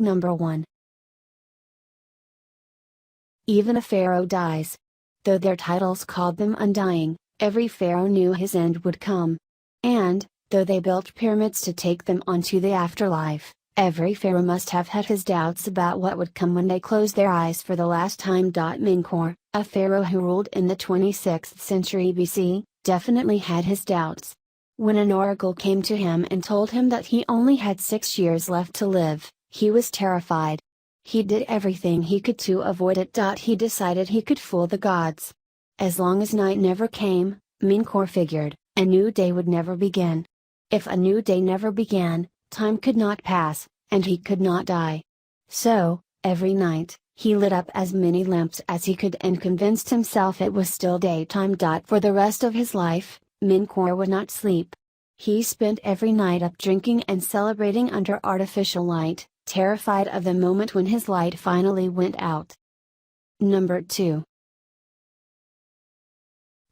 Number 1. Even a pharaoh dies. Though their titles called them undying, every pharaoh knew his end would come. And, though they built pyramids to take them on to the afterlife, every pharaoh must have had his doubts about what would come when they closed their eyes for the last time. Menkaure, a pharaoh who ruled in the 26th century BC, definitely had his doubts. When an oracle came to him and told him that he only had 6 years left to live, he was terrified. He did everything he could to avoid it. He decided he could fool the gods. As long as night never came, Menkaure figured, a new day would never begin. If a new day never began, time could not pass, and he could not die. So, every night, he lit up as many lamps as he could and convinced himself it was still daytime. For the rest of his life, Menkaure would not sleep. He spent every night up drinking and celebrating under artificial light, terrified of the moment when his light finally went out. Number 2.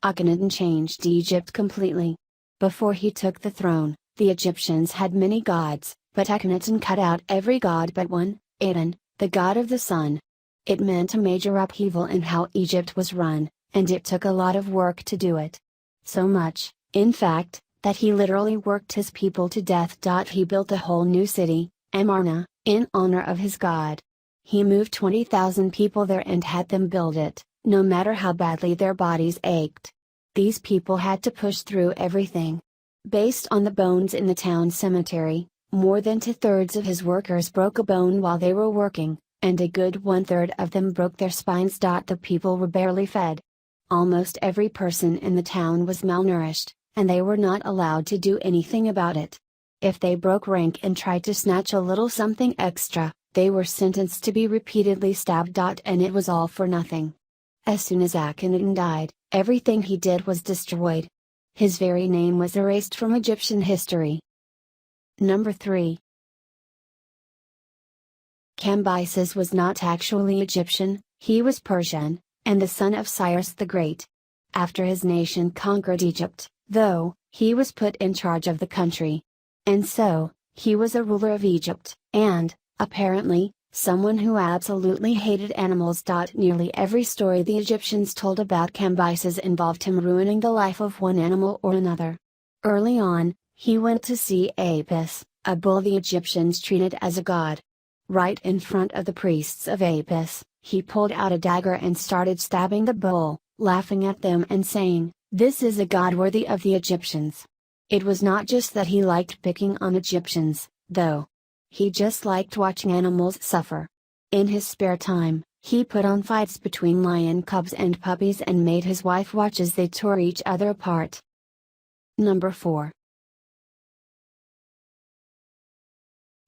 Akhenaten changed Egypt completely. Before he took the throne, the Egyptians had many gods, but Akhenaten cut out every god but one, Aten, the god of the sun. It meant a major upheaval in how Egypt was run, and it took a lot of work to do it. So much, in fact, that he literally worked his people to death. He built a whole new city, Amarna, in honor of his god. He moved 20,000 people there and had them build it, no matter how badly their bodies ached. These people had to push through everything. Based on the bones in the town cemetery, more than 2/3 of his workers broke a bone while they were working, and a good 1/3 of them broke their spines. The people were barely fed. Almost every person in the town was malnourished, and they were not allowed to do anything about it. If they broke rank and tried to snatch a little something extra, they were sentenced to be repeatedly stabbed. And it was all for nothing. As soon as Akhenaten died, everything he did was destroyed. His very name was erased from Egyptian history. Number 3. Cambyses was not actually Egyptian, he was Persian, and the son of Cyrus the Great. After his nation conquered Egypt, though, he was put in charge of the country. And so, he was a ruler of Egypt, and, apparently, someone who absolutely hated animals. Nearly every story the Egyptians told about Cambyses involved him ruining the life of one animal or another. Early on, he went to see Apis, a bull the Egyptians treated as a god. Right in front of the priests of Apis, he pulled out a dagger and started stabbing the bull, laughing at them and saying, "This is a god worthy of the Egyptians." It was not just that he liked picking on Egyptians, though. He just liked watching animals suffer. In his spare time, he put on fights between lion cubs and puppies and made his wife watch as they tore each other apart. Number 4.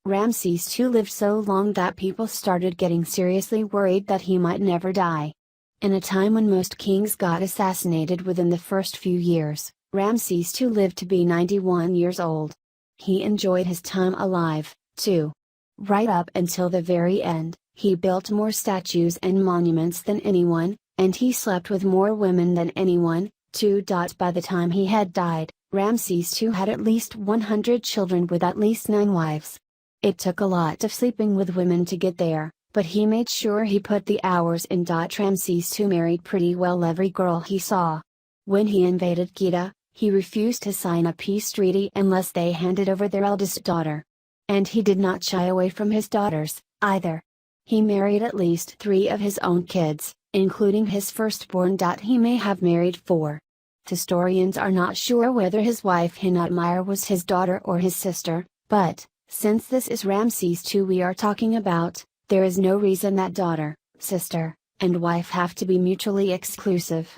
Ramses II lived so long that people started getting seriously worried that he might never die. In a time when most kings got assassinated within the first few years, Ramses II lived to be 91 years old. He enjoyed his time alive, too. Right up until the very end, he built more statues and monuments than anyone, and he slept with more women than anyone, too. By the time he had died, Ramses II had at least 100 children with at least 9 wives. It took a lot of sleeping with women to get there, but he made sure he put the hours in. Ramses II married pretty well every girl he saw. When he invaded Kedah, he refused to sign a peace treaty unless they handed over their eldest daughter. And he did not shy away from his daughters, either. He married at least 3 of his own kids, including his firstborn. He may have married 4. Historians are not sure whether his wife Hinutmire was his daughter or his sister, but, since this is Ramses II we are talking about, there is no reason that daughter, sister, and wife have to be mutually exclusive.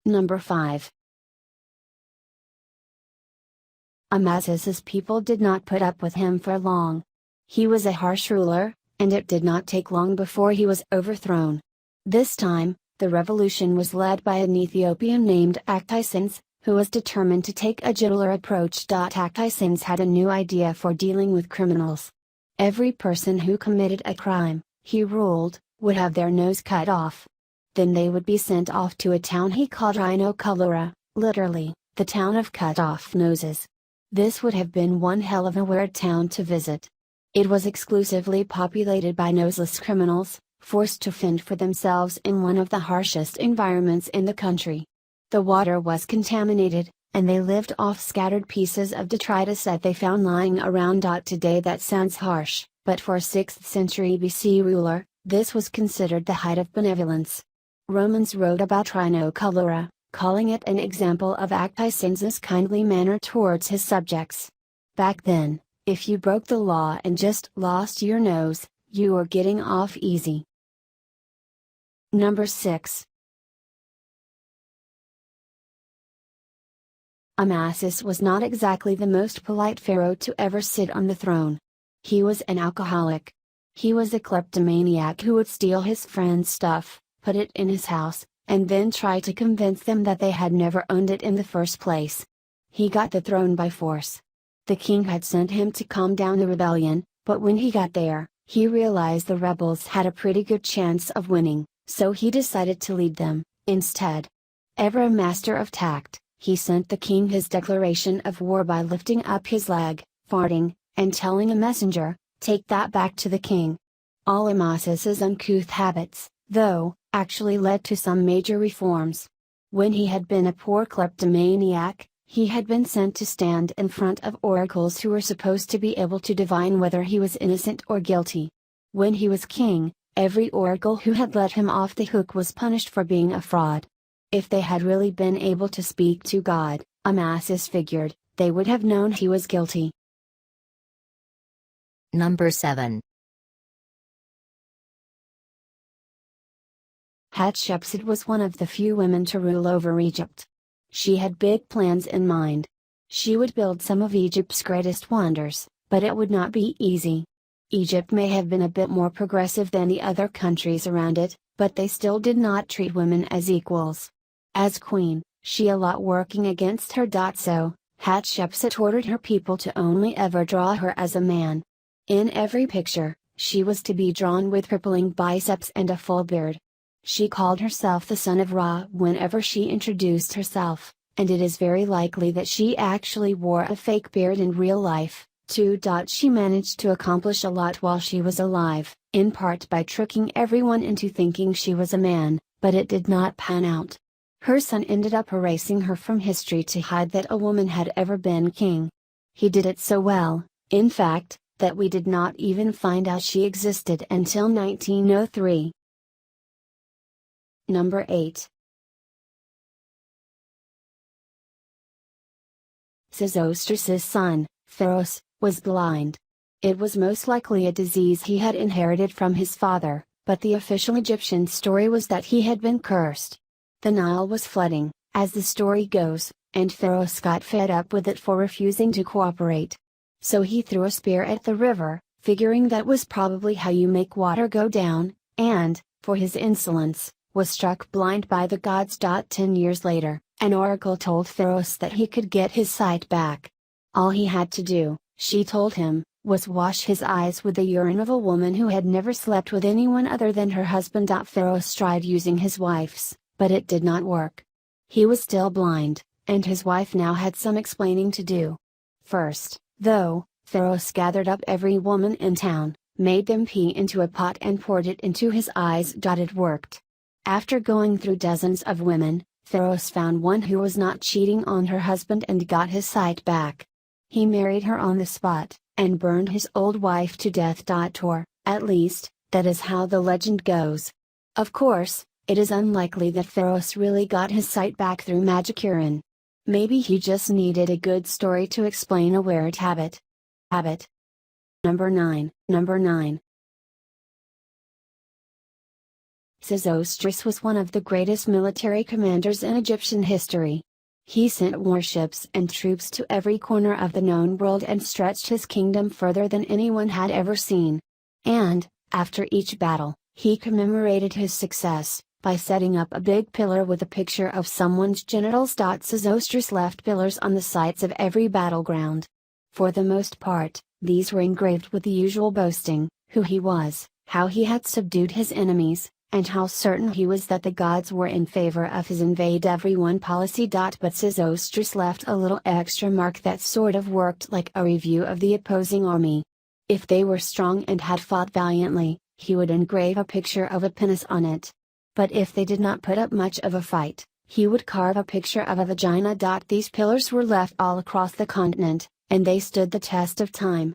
Number 5. Amazis's people did not put up with him for long. He was a harsh ruler, and it did not take long before he was overthrown. This time, the revolution was led by an Ethiopian named Actisens, who was determined to take a gentler approach. Actisens had a new idea for dealing with criminals. Every person who committed a crime, he ruled, would have their nose cut off. Then they would be sent off to a town he called Rhinocolora, literally, the town of cut off noses. This would have been one hell of a weird town to visit. It was exclusively populated by noseless criminals, forced to fend for themselves in one of the harshest environments in the country. The water was contaminated, and they lived off scattered pieces of detritus that they found lying around. Today that sounds harsh, but for a 6th century BC ruler, this was considered the height of benevolence. Romans wrote about Trinoculora, calling it an example of Acticensus' kindly manner towards his subjects. Back then, if you broke the law and just lost your nose, you were getting off easy. Number 6. Amasis was not exactly the most polite pharaoh to ever sit on the throne. He was an alcoholic. He was a kleptomaniac who would steal his friends' stuff, put it in his house, and then try to convince them that they had never owned it in the first place. He got the throne by force. The king had sent him to calm down the rebellion, but when he got there, he realized the rebels had a pretty good chance of winning, so he decided to lead them, instead. Ever a master of tact, he sent the king his declaration of war by lifting up his leg, farting, and telling a messenger, "Take that back to the king." All Amasis's uncouth habits, though, actually led to some major reforms. When he had been a poor kleptomaniac, he had been sent to stand in front of oracles who were supposed to be able to divine whether he was innocent or guilty. When he was king, every oracle who had let him off the hook was punished for being a fraud. If they had really been able to speak to God, Amasis figured, they would have known he was guilty. Number 7. Hatshepsut was one of the few women to rule over Egypt. She had big plans in mind. She would build some of Egypt's greatest wonders, but it would not be easy. Egypt may have been a bit more progressive than the other countries around it, but they still did not treat women as equals. As queen, she a lot working against her. So, Hatshepsut ordered her people to only ever draw her as a man. In every picture, she was to be drawn with rippling biceps and a full beard. She called herself the son of Ra whenever she introduced herself, and it is very likely that she actually wore a fake beard in real life, too. She managed to accomplish a lot while she was alive, in part by tricking everyone into thinking she was a man, but it did not pan out. Her son ended up erasing her from history to hide that a woman had ever been king. He did it so well, in fact, that we did not even find out she existed until 1903. Number 8. Sesostris' son, Pheros, was blind. It was most likely a disease he had inherited from his father, but the official Egyptian story was that he had been cursed. The Nile was flooding, as the story goes, and Pheros got fed up with it for refusing to cooperate. So he threw a spear at the river, figuring that was probably how you make water go down, and, for his insolence, was struck blind by the gods. 10 years later, an oracle told Pheros that he could get his sight back. All he had to do, she told him, was wash his eyes with the urine of a woman who had never slept with anyone other than her husband. Pheros tried using his wife's, but it did not work. He was still blind, and his wife now had some explaining to do. First, though, Pheros gathered up every woman in town, made them pee into a pot and poured it into his eyes. It worked. After going through dozens of women, Pheros found one who was not cheating on her husband and got his sight back. He married her on the spot, and burned his old wife to death. Or, at least, that is how the legend goes. Of course, it is unlikely that Pheros really got his sight back through magic urine. Maybe he just needed a good story to explain a weird habit. Number 9. Sesostris was one of the greatest military commanders in Egyptian history. He sent warships and troops to every corner of the known world and stretched his kingdom further than anyone had ever seen. And, after each battle, he commemorated his success by setting up a big pillar with a picture of someone's genitals. Sesostris left pillars on the sites of every battleground. For the most part, these were engraved with the usual boasting, who he was, how he had subdued his enemies, and how certain he was that the gods were in favor of his invade everyone policy. But Sesostris left a little extra mark that sort of worked like a review of the opposing army. If they were strong and had fought valiantly, he would engrave a picture of a penis on it. But if they did not put up much of a fight, he would carve a picture of a vagina. These pillars were left all across the continent, and they stood the test of time.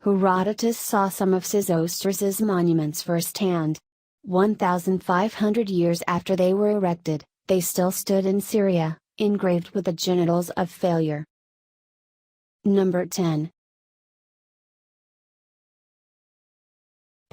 Herodotus saw some of Sesostris' monuments firsthand. 1,500 years after they were erected, they still stood in Syria, engraved with the genitals of failure. Number 10.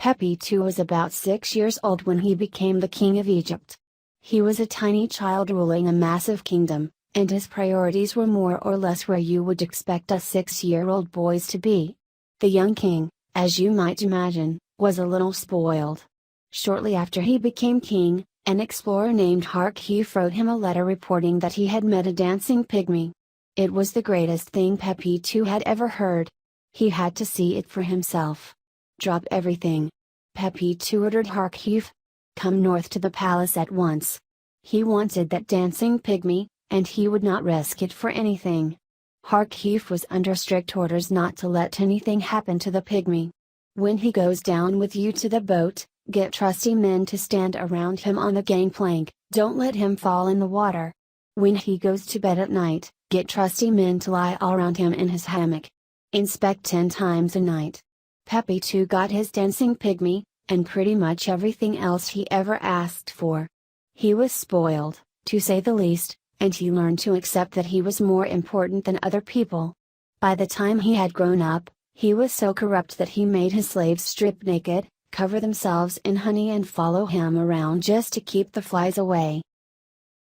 Pepi too was about 6 years old when he became the king of Egypt. He was a tiny child ruling a massive kingdom, and his priorities were more or less where you would expect a 6-year-old boy to be. The young king, as you might imagine, was a little spoiled. Shortly after he became king, an explorer named Hatshepsut wrote him a letter reporting that he had met a dancing pygmy. It was the greatest thing Pepi too had ever heard. He had to see it for himself. Drop everything. Pepi too ordered Hatshepsut. Come north to the palace at once. He wanted that dancing pygmy, and he would not risk it for anything. Hatshepsut was under strict orders not to let anything happen to the pygmy. When he goes down with you to the boat, get trusty men to stand around him on the gangplank, don't let him fall in the water. When he goes to bed at night, get trusty men to lie all around him in his hammock. Inspect 10 times a night. Pepi too got his dancing pygmy, and pretty much everything else he ever asked for. He was spoiled, to say the least, and he learned to accept that he was more important than other people. By the time he had grown up, he was so corrupt that he made his slaves strip naked, cover themselves in honey and follow him around just to keep the flies away.